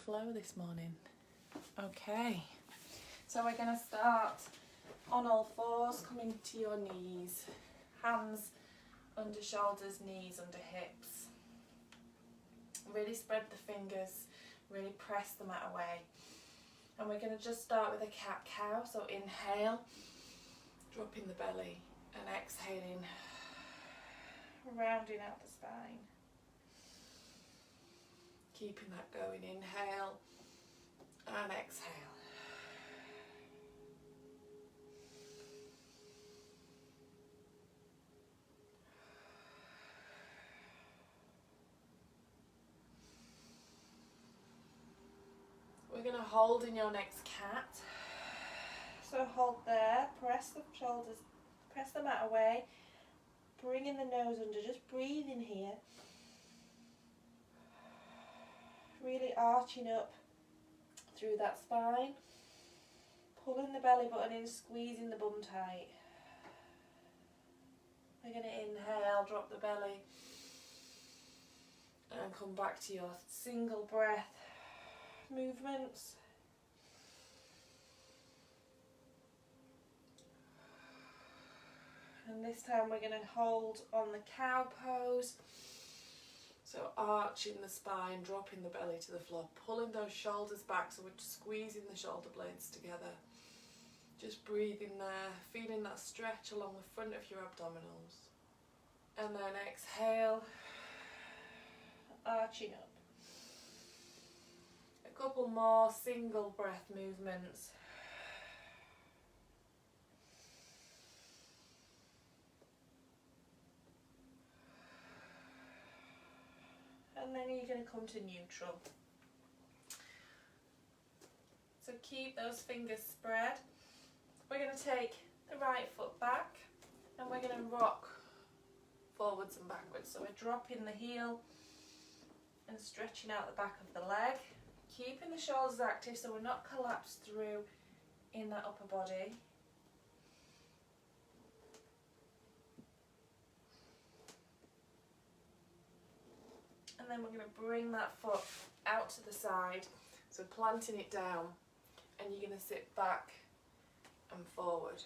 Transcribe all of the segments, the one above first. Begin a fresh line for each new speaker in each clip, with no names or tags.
flow this morning. Okay, so we're going to start on all fours, coming to your knees. Hands under shoulders, knees under hips. Really spread the fingers, really press the mat away. And we're going to just start with a cat-cow. So inhale, dropping the belly, and exhaling, rounding out the spine. Keeping that going, inhale and exhale. We're going to hold in your next cat. So hold there, press the shoulders, press the mat away, bringing the nose under, just breathe in here. Really arching up through that spine, pulling the belly button in, squeezing the bum tight. We're going to inhale, drop the belly, and come back to your single breath movements. And this time we're going to hold on the cow pose. So arching the spine, dropping the belly to the floor, pulling those shoulders back, so we're squeezing the shoulder blades together. Just breathing there, feeling that stretch along the front of your abdominals. And then exhale, arching up. A couple more single breath movements. And then you're going to come to neutral. So keep those fingers spread. We're going to take the right foot back and we're going to rock forwards and backwards. So we're dropping the heel and stretching out the back of the leg. Keeping the shoulders active so we're not collapsed through in that upper body. And then we're going to bring that foot out to the side, so planting it down, and you're going to sit back and forward.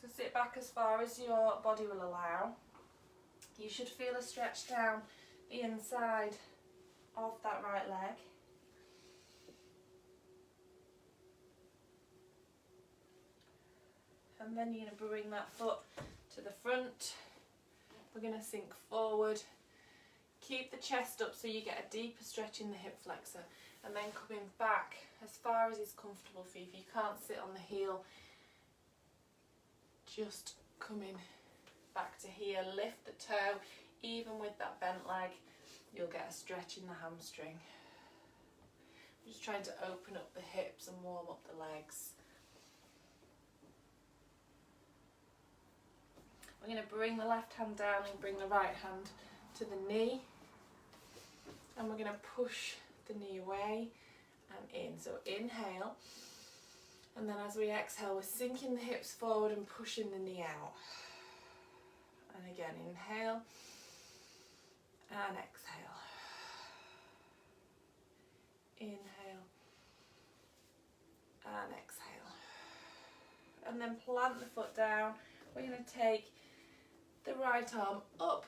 So sit back as far as your body will allow. You should feel a stretch down the inside of that right leg. And then you're going to bring that foot to the front. We're going to sink forward. Keep the chest up so you get a deeper stretch in the hip flexor. And then coming back as far as is comfortable for you. If you can't sit on the heel, just coming back to here. Lift the toe. Even with that bent leg, you'll get a stretch in the hamstring. Just trying to open up the hips and warm up the legs. We're going to bring the left hand down and bring the right hand to the knee. And we're going to push the knee away and in. So inhale. And then as we exhale, we're sinking the hips forward and pushing the knee out. And again, inhale. And exhale. Inhale. And exhale. And then plant the foot down. We're going to take the right arm up.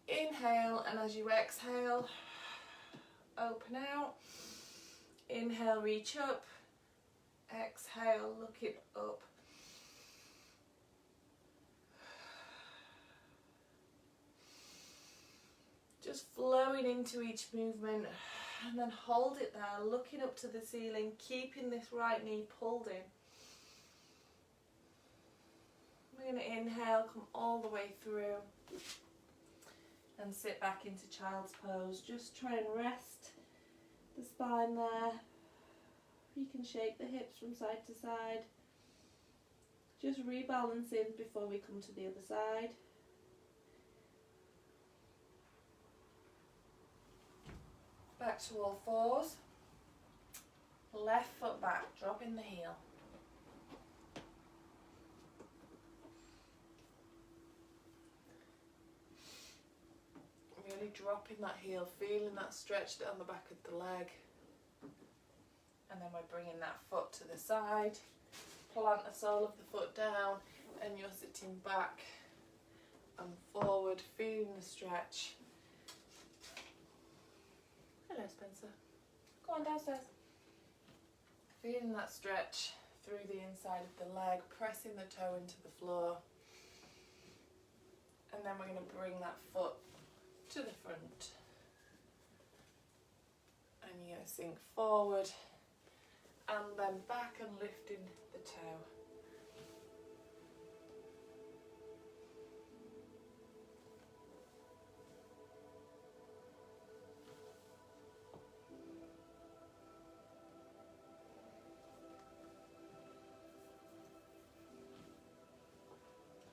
Inhale, and as you exhale, open out. Inhale, reach up. Exhale, look it up. Just flowing into each movement, and then hold it there, looking up to the ceiling, keeping this right knee pulled in. We're going to inhale, come all the way through, and sit back into child's pose. Just try and rest the spine there. You can shake the hips from side to side. Just rebalancing before we come to the other side. Back to all fours. Left foot back, dropping the heel. really dropping that heel, feeling that stretch down the back of the leg. And then we're bringing that foot to the side, plant the sole of the foot down, and you're sitting back and forward, feeling the stretch. Hello, Spencer. Go on downstairs. Feeling that stretch through the inside of the leg, pressing the toe into the floor. And then we're going to bring that foot to the front. And you're going to sink forward and then back and lifting the toe.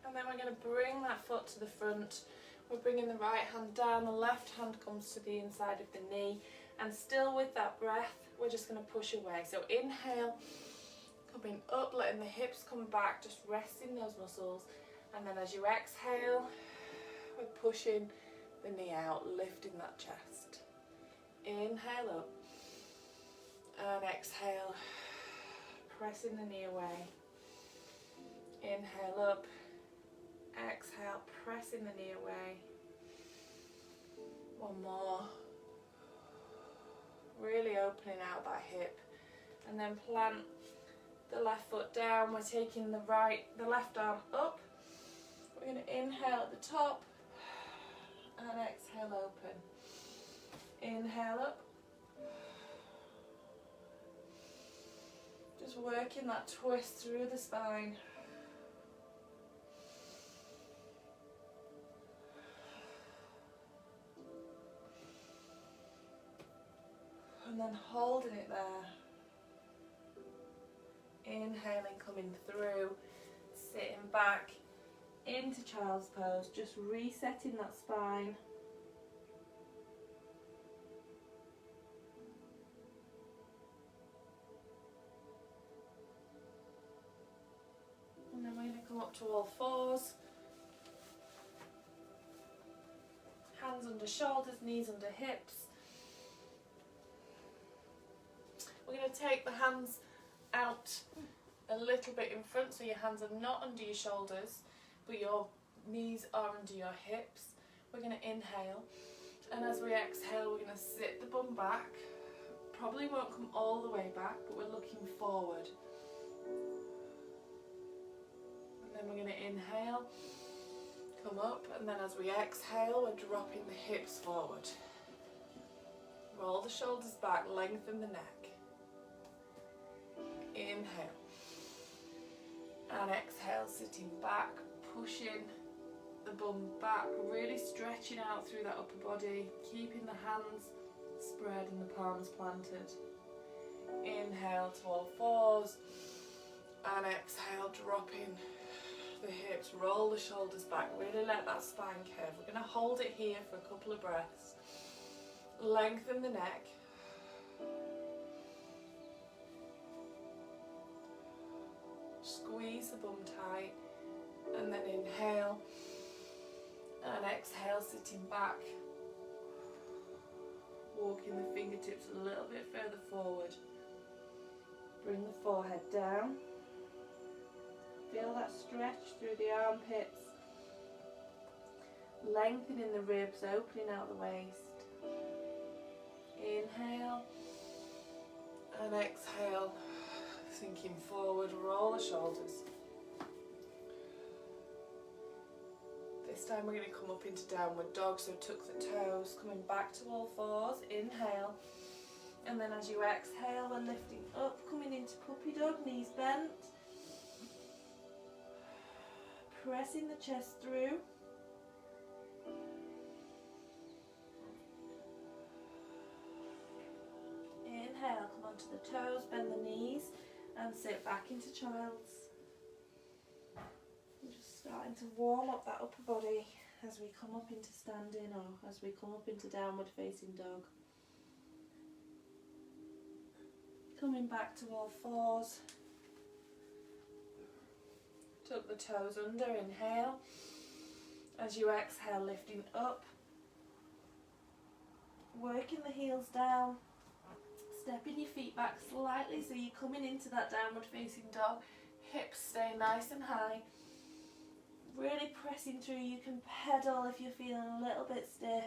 And then we're going to bring that foot to the front. We're bringing the right hand down, the left hand comes to the inside of the knee, and still with that breath, we're just going to push away. So inhale, coming up, letting the hips come back, just resting those muscles. And then as you exhale, we're pushing the knee out, lifting that chest. Inhale up, and exhale, pressing the knee away. Inhale up, exhale, pressing the knee away. One more. Really opening out that hip. And then plant the left foot down. We're taking the left arm up. We're going to inhale at the top and exhale open. Inhale up. Just working that twist through the spine. And then holding it there. Inhaling, coming through, sitting back into child's pose, just resetting that spine. And then we're going to come up to all fours. Hands under shoulders, knees under hips. We're going to take the hands out a little bit in front, so your hands are not under your shoulders, but your knees are under your hips. We're going to inhale, and as we exhale, we're going to sit the bum back. Probably won't come all the way back, but we're looking forward. And then we're going to inhale, come up, and then as we exhale, we're dropping the hips forward. Roll the shoulders back, lengthen the neck. Inhale and exhale, sitting back, pushing the bum back, really stretching out through that upper body, keeping the hands spread and the palms planted. Inhale to all fours and exhale, dropping the hips, roll the shoulders back, really let that spine curve. We're going to hold it here for a couple of breaths. Lengthen the neck. Squeeze the bum tight, and then inhale and exhale, sitting back, walking the fingertips a little bit further forward. Bring the forehead down, feel that stretch through the armpits, lengthening the ribs, opening out the waist. Inhale and exhale. Sinking forward, roll the shoulders. This time we're going to come up into downward dog, so tuck the toes, coming back to all fours, inhale. And then as you exhale, we're lifting up, coming into puppy dog, knees bent. Pressing the chest through. Inhale, come onto the toes, bend the knees. And sit back into child's. We're just starting to warm up that upper body as we come up into standing or as we come up into downward facing dog. Coming back to all fours. Tuck the toes under, inhale. As you exhale, lifting up. Working the heels down, stepping your feet back slightly so you're coming into that downward facing dog. Hips stay nice and high. Really pressing through. You can pedal if you're feeling a little bit stiff.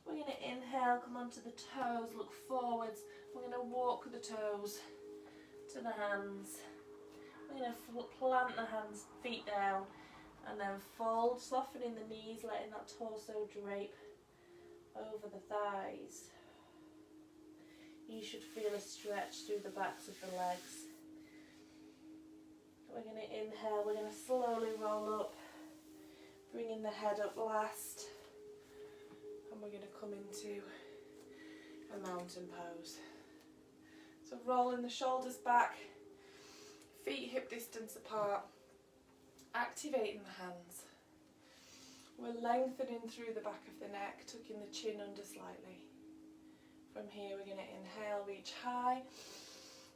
We're going to inhale, come onto the toes, look forwards. We're going to walk the toes to the hands. We're going to plant the hands, feet down, and then fold, softening the knees, letting that torso drape over the thighs. You should feel a stretch through the backs of the legs. We're going to inhale, we're going to slowly roll up, bringing the head up last. And we're going to come into a mountain pose. So rolling the shoulders back, feet hip distance apart, activating the hands. We're lengthening through the back of the neck, tucking the chin under slightly. From here we're going to inhale, reach high,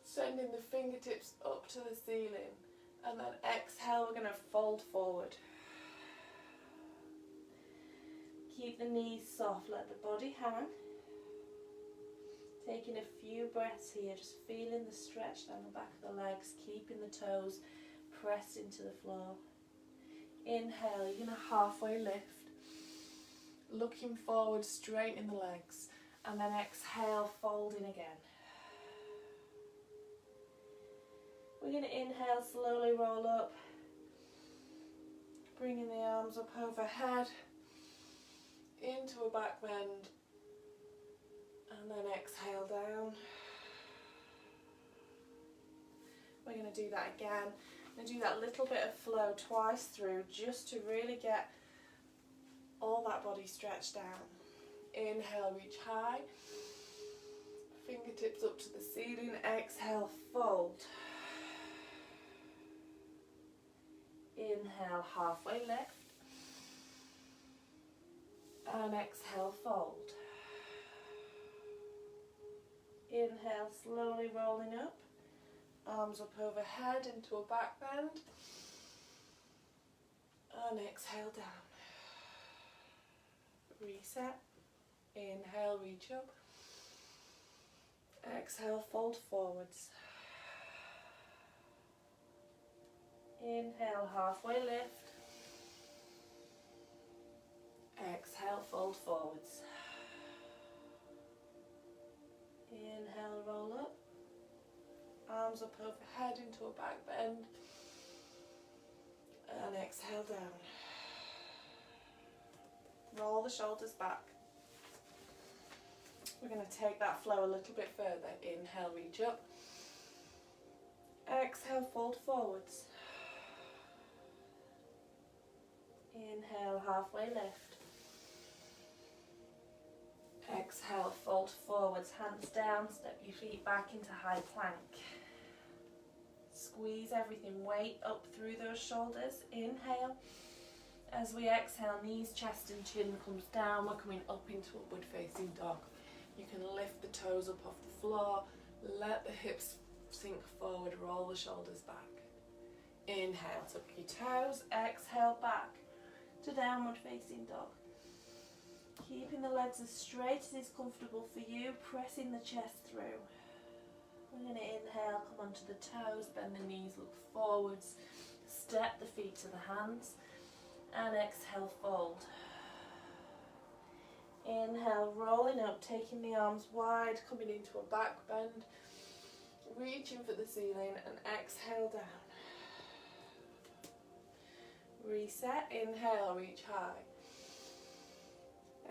sending the fingertips up to the ceiling, and then exhale, we're going to fold forward. Keep the knees soft, let the body hang. Taking a few breaths here, just feeling the stretch down the back of the legs, keeping the toes pressed into the floor. Inhale, you're going to halfway lift, looking forward, straightening the legs, and then exhale, folding again. We're going to inhale, slowly roll up, bringing the arms up overhead, into a back bend, and then exhale down. We're going to do that again. I'm going to do that little bit of flow twice through, just to really get all that body stretched down. Inhale, reach high, fingertips up to the ceiling, exhale, fold. Inhale, halfway lift, and exhale, fold. Inhale, slowly rolling up, arms up overhead into a back bend, and exhale down. Reset. Inhale, reach up. Exhale, fold forwards. Inhale, halfway lift. Exhale, fold forwards. Inhale, roll up. Arms up overhead into a back bend. And exhale down. Roll the shoulders back. We're going to take that flow a little bit further. Inhale, reach up. Exhale, fold forwards. Inhale, halfway lift. Exhale, fold forwards, hands down, step your feet back into high plank. Squeeze everything, weight up through those shoulders. Inhale. As we exhale, knees, chest and chin comes down. We're coming up into upward facing dog. You can lift the toes up off the floor, let the hips sink forward, roll the shoulders back. Inhale, tuck your toes, exhale back to downward facing dog. Keeping the legs as straight as is comfortable for you, pressing the chest through. We're going to inhale, come onto the toes, bend the knees, look forwards, step the feet to the hands, and exhale, fold. Inhale, rolling up, taking the arms wide, coming into a back bend, reaching for the ceiling, and exhale down. Reset, inhale, reach high.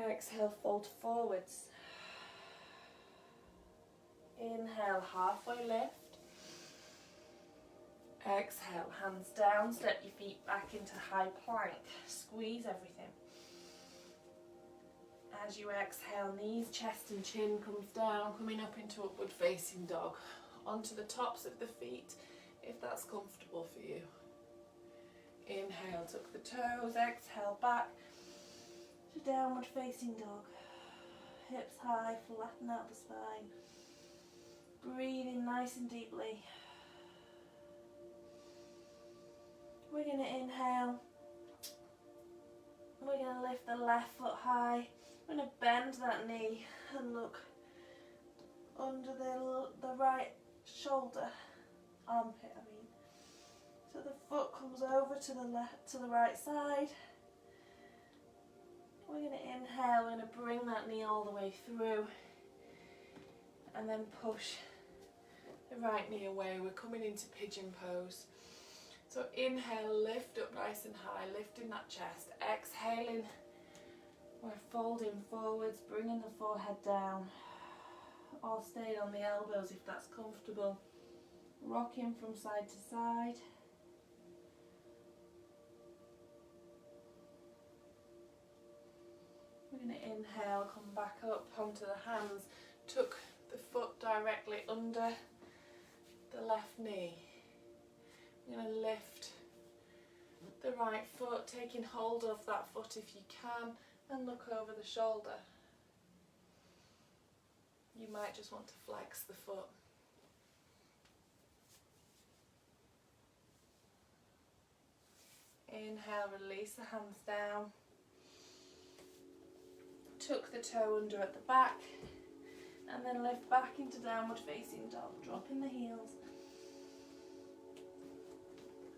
Exhale, fold forwards. Inhale, halfway lift. Exhale, hands down, step your feet back into high plank. Squeeze everything. As you exhale, knees, chest and chin comes down, coming up into upward facing dog. Onto the tops of the feet, if that's comfortable for you. Inhale, tuck the toes, exhale back to downward facing dog. Hips high, flatten out the spine. Breathing nice and deeply. We're going to inhale. We're going to lift the left foot high. We're going to bend that knee and look under the right shoulder, armpit I mean. So the foot comes over to the right side. We're going to inhale, we're going to bring that knee all the way through and then push the right knee away. We're coming into pigeon pose. So inhale, lift up nice and high, lifting that chest. Exhaling, we're folding forwards, bringing the forehead down, or staying on the elbows if that's comfortable. Rocking from side to side. We're going to inhale, come back up onto the hands, tuck the foot directly under the left knee. We're going to lift the right foot, taking hold of that foot if you can, and look over the shoulder. You might just want to flex the foot. Inhale, release the hands down. Tuck the toe under at the back, and then lift back into downward facing dog, dropping the heels.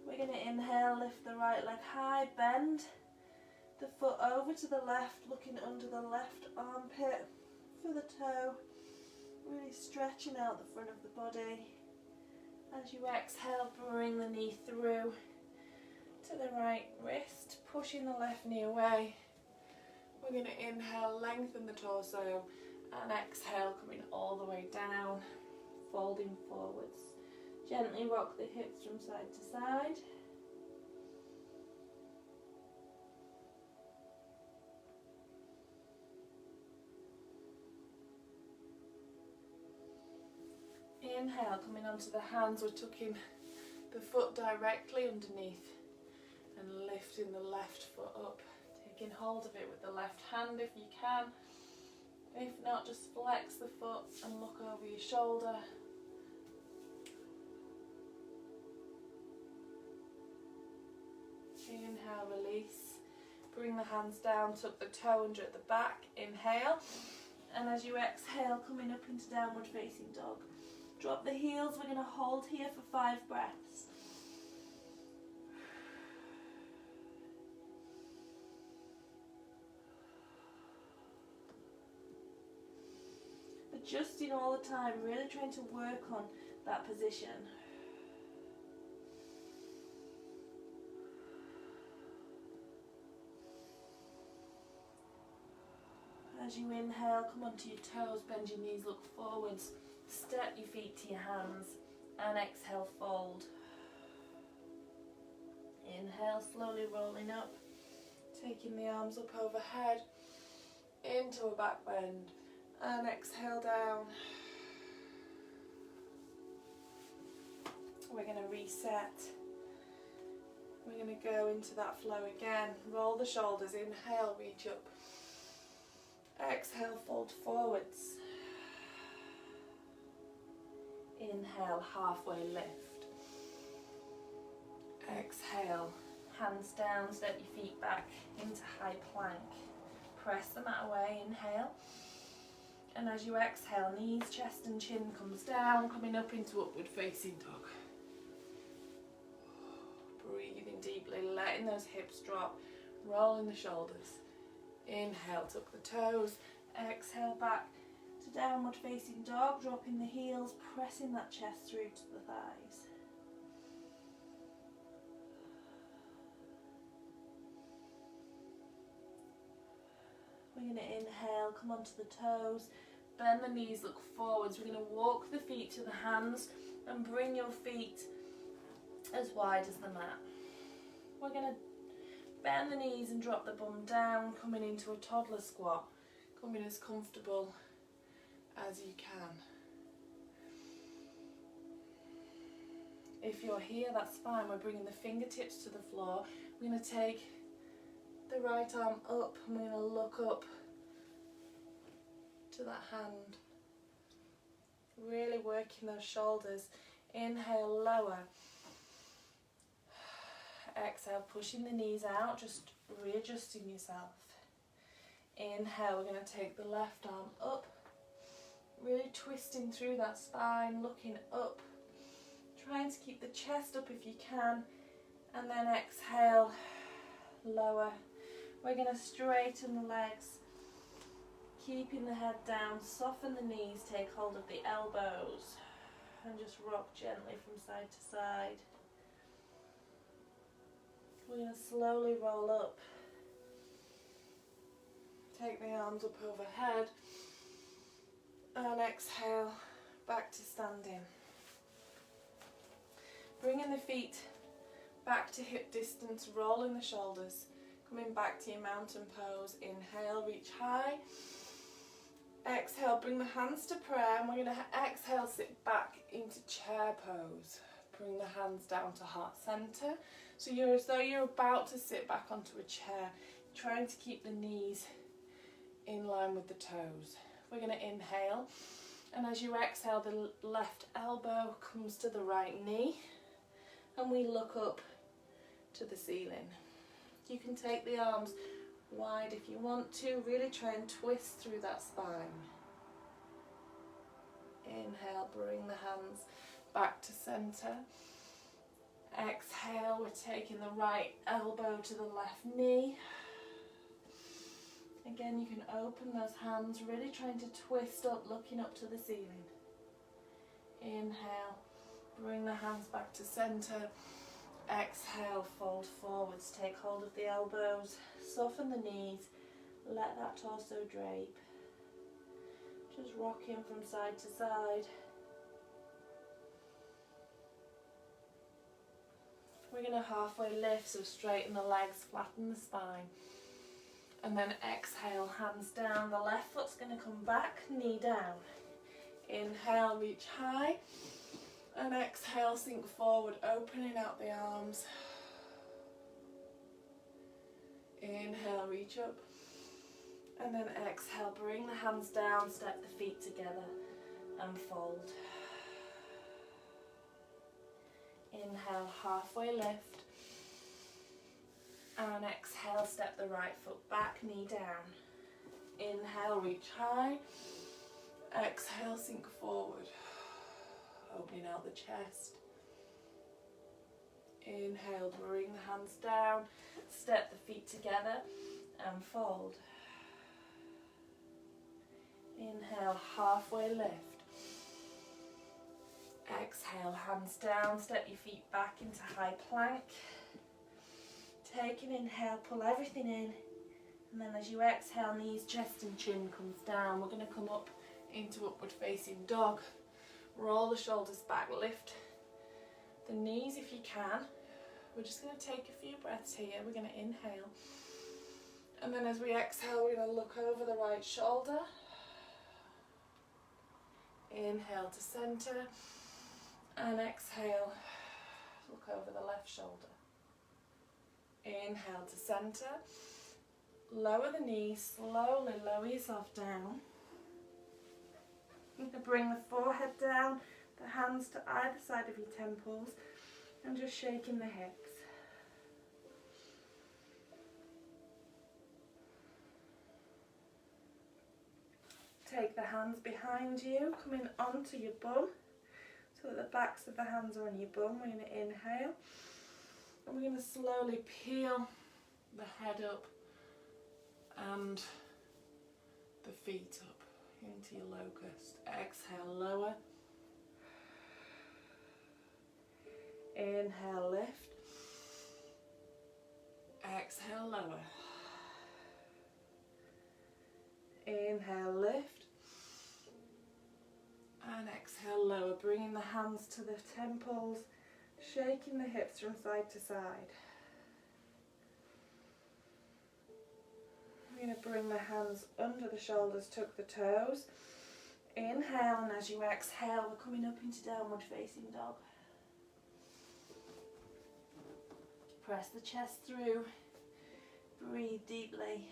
We're going to inhale, lift the right leg high, bend the foot over to the left, looking under the left armpit for the toe, really stretching out the front of the body. As you exhale, bring the knee through to the right wrist, pushing the left knee away. We're going to inhale, lengthen the torso, and exhale, coming all the way down, folding forwards. Gently rock the hips from side to side. Inhale, coming onto the hands, we're tucking the foot directly underneath and lifting the left foot up. Taking hold of it with the left hand if you can. If not, just flex the foot and look over your shoulder. Inhale, release. Bring the hands down, tuck the toe under at the back. Inhale. And as you exhale, coming up into downward facing dog. Drop the heels. We're going to hold here for 5 breaths. Adjusting all the time, really trying to work on that position. As you inhale, come onto your toes, bend your knees, look forwards, step your feet to your hands, and exhale, fold. Inhale, slowly rolling up, taking the arms up overhead, into a back bend, and exhale down. We're going to reset. We're going to go into that flow again. Roll the shoulders, inhale, reach up. Exhale, fold forwards. Inhale, halfway lift. Exhale, hands down, step your feet back into high plank. Press the mat away, inhale. And as you exhale, knees, chest and chin comes down, coming up into upward facing dog. Breathing deeply, letting those hips drop, rolling the shoulders. Inhale, tuck the toes, exhale back to downward facing dog, dropping the heels, pressing that chest through to the thighs. We're going to inhale, come onto the toes, bend the knees, look forwards. We're going to walk the feet to the hands and bring your feet as wide as the mat. We're going to bend the knees and drop the bum down, coming into a toddler squat, coming as comfortable as you can. If you're here, that's fine. We're bringing the fingertips to the floor. We're going to take the right arm up and we're going to look up to that hand. Really working those shoulders. Inhale, lower. Exhale, pushing the knees out, just readjusting yourself. Inhale, we're going to take the left arm up, really twisting through that spine, looking up, trying to keep the chest up if you can, and then exhale, lower. We're going to straighten the legs, keeping the head down, soften the knees, take hold of the elbows, and just rock gently from side to side. We're going to slowly roll up. Take the arms up overhead and exhale back to standing. Bringing the feet back to hip distance, rolling the shoulders, coming back to your mountain pose. Inhale, reach high. Exhale, bring the hands to prayer, and we're going to exhale, sit back into chair pose. Bring the hands down to heart center. So you're as though you're about to sit back onto a chair, trying to keep the knees in line with the toes. We're going to inhale, and as you exhale, the left elbow comes to the right knee, and we look up to the ceiling. You can take the arms wide if you want to, really try and twist through that spine. Inhale, bring the hands back to center. Exhale, we're taking the right elbow to the left knee. Again, you can open those hands, really trying to twist up, looking up to the ceiling. Inhale, bring the hands back to center. Exhale, fold forwards, take hold of the elbows, soften the knees, let that torso drape. Just rocking from side to side. We're going to halfway lift, so straighten the legs, flatten the spine. And then exhale, hands down. The left foot's going to come back, knee down. Inhale, reach high. And exhale, sink forward, opening out the arms. Inhale, reach up. And then exhale, bring the hands down, step the feet together and fold. Inhale, halfway lift. And exhale, step the right foot back, knee down. Inhale, reach high. Exhale, sink forward. Opening out the chest. Inhale, bring the hands down, step the feet together and fold. Inhale, halfway lift. Exhale, hands down, step your feet back into high plank. Take an inhale, pull everything in, and then as you exhale, knees, chest and chin comes down. We're going to come up into upward facing dog. Roll the shoulders back, lift the knees if you can. We're just going to take a few breaths here. We're going to inhale. And then as we exhale, we're going to look over the right shoulder. Inhale to center. And exhale, look over the left shoulder. Inhale to center. Lower the knees, slowly lower yourself down. You can bring the forehead down, the hands to either side of your temples, and just shaking the hips. Take the hands behind you, coming onto your bum, so that the backs of the hands are on your bum. We're going to inhale, and we're going to slowly peel the head up and the feet up into your locust. Exhale, lower. Inhale, lift. Exhale, lower. Inhale, lift. And exhale, lower. Bringing the hands to the temples, shaking the hips from side to side. We're going to bring the hands under the shoulders, tuck the toes. Inhale, and as you exhale, we're coming up into downward facing dog. Press the chest through. Breathe deeply.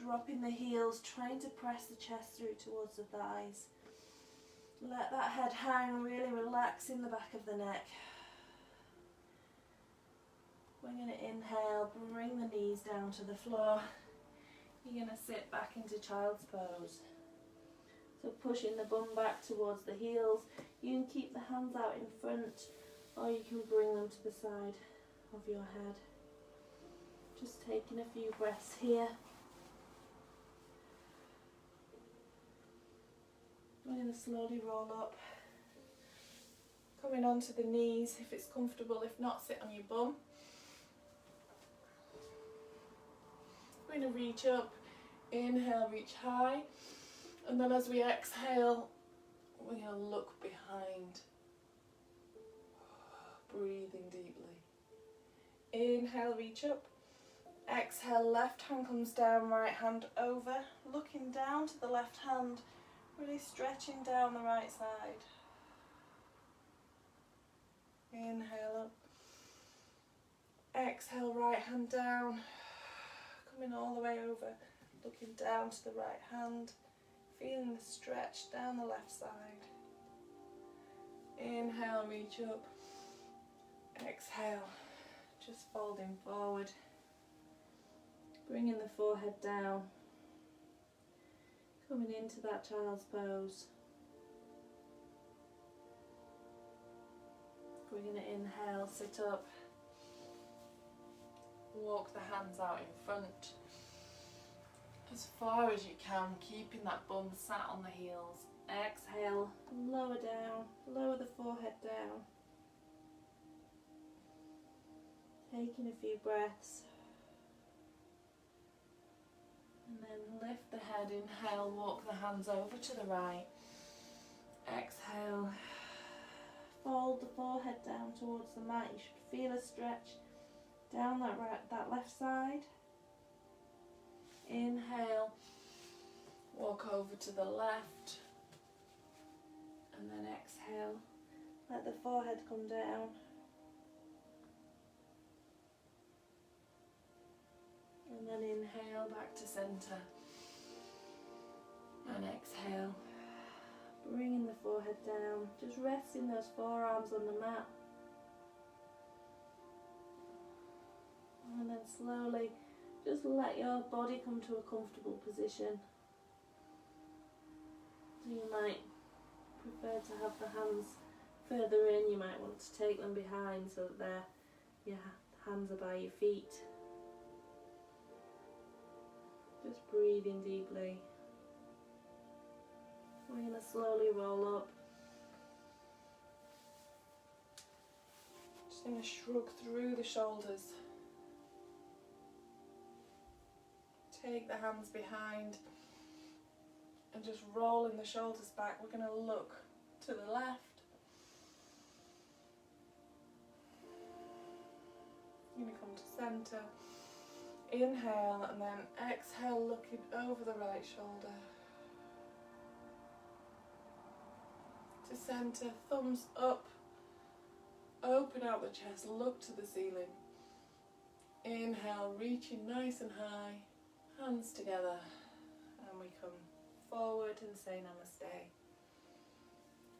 Dropping the heels, trying to press the chest through towards the thighs. Let that head hang, really relaxing the back of the neck. We're going to inhale, bring the knees down to the floor. You're going to sit back into child's pose. So pushing the bum back towards the heels. You can keep the hands out in front, or you can bring them to the side of your head. Just taking a few breaths here. We're going to slowly roll up. Coming onto the knees if it's comfortable, if not, sit on your bum. We're going to reach up, inhale, reach high, and then as we exhale, we're going to look behind, breathing deeply. Inhale, reach up, exhale, left hand comes down, right hand over, looking down to the left hand, really stretching down the right side. Inhale up, exhale, right hand down, coming all the way over, looking down to the right hand, feeling the stretch down the left side. Inhale, reach up, exhale, just folding forward, bringing the forehead down, coming into that child's pose. We're going to inhale, sit up, walk the hands out in front as far as you can, keeping that bum sat on the heels. Exhale, lower down, lower the forehead down. Taking a few breaths. And then lift the head, inhale, walk the hands over to the right. Exhale, fold the forehead down towards the mat. You should feel a stretch down that left side. Inhale, walk over to the left, and then exhale, let the forehead come down. And then inhale back to centre, and exhale, bringing the forehead down, just resting those forearms on the mat. And then slowly just let your body come to a comfortable position. So you might prefer to have the hands further in, you might want to take them behind so that your hands are by your feet. Just breathing deeply. We're going to slowly roll up. Just going to shrug through the shoulders. Take the hands behind and just rolling the shoulders back. We're going to look to the left. You're going to come to centre. Inhale and then exhale, looking over the right shoulder. To centre, thumbs up. Open out the chest, look to the ceiling. Inhale, reaching nice and high. Hands together, and we come forward and say namaste.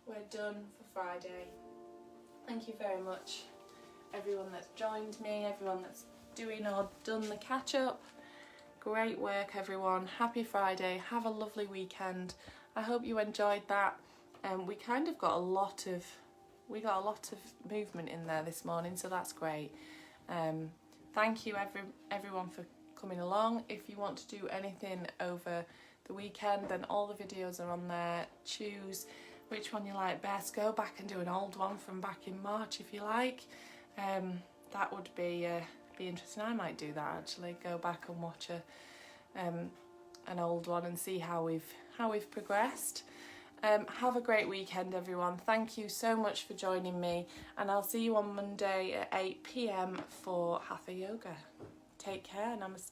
We're done for Friday. Thank you very much, everyone that's joined me, everyone that's doing or done the catch up. Great work, everyone. Happy Friday. Have a lovely weekend. I hope you enjoyed that. We kind of got a lot of movement in there this morning, so that's great. Thank you everyone for coming along. If you want to do anything over the weekend, then all the videos are on there. Choose which one you like best. Go back and do an old one from back in March if you like. That would be interesting. I might do that actually. Go back and watch an old one and see how we've progressed. Have a great weekend, everyone. Thank you so much for joining me, and I'll see you on Monday at 8 PM for Hatha Yoga. Take care. Namaste.